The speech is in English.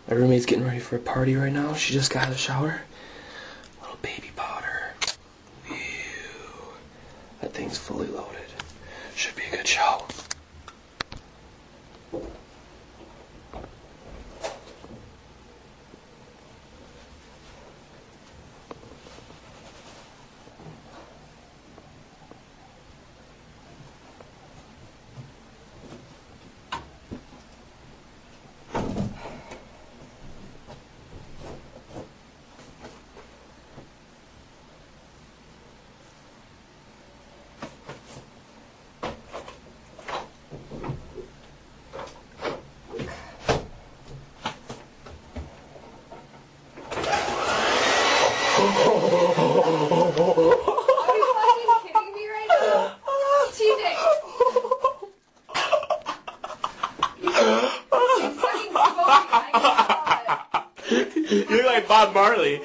My roommate's getting ready for a party right now. She just got out of the shower. Little baby powder. Ew. That thing's fully loaded. Should be a good show. You look like Bob Marley.